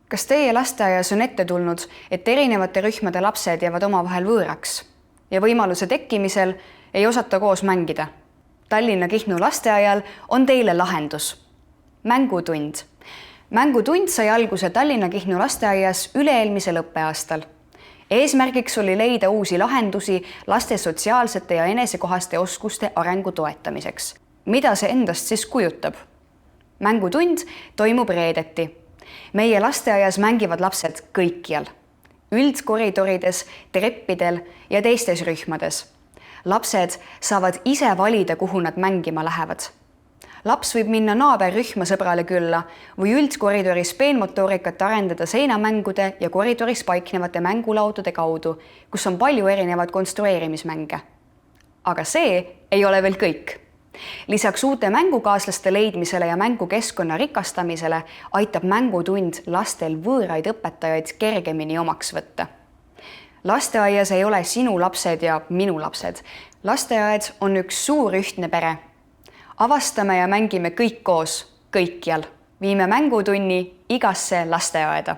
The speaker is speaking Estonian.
Kas teie lasteaias on ette tulnud, et erinevate rühmade lapsed jäävad omavahel võõraks ja võimaluse tekkimisel ei osata koos mängida? Tallinna Kihnu lasteaial on teile lahendus. Mängutund. Mängutund sai alguse Tallinna Kihnu lasteaias üle-eelmisel õppeaastal. Eesmärgiks oli leida uusi lahendusi laste sotsiaalsete ja enesekohaste oskuste arengu toetamiseks. Mida see endast siis kujutab? Mängutund toimub reedeti. Meie lasteaias mängivad lapsed kõikjal. Üldkoridorides, treppidel ja teistes rühmades. Lapsed saavad ise valida, kuhu nad mängima lähevad. Laps võib minna naaberrühma sõbrale külla või üldkoridoris peenmotoorikat arendada seinamängude ja koridoris paiknevate mängulaudade kaudu, kus on palju erinevaid konstrueerimismänge. Aga see ei ole veel kõik. Lisaks uute mängukaaslaste leidmisele ja mängukeskkonna rikastamisele aitab mängutund lastel võõraid õpetajaid kergemini omaks võtta. Lasteaias ei ole sinu lapsed ja minu lapsed. Lasteaed on üks suur ühtne pere. Avastame ja mängime kõik koos, kõikjal. Viime mängutunni igasse lasteaeda.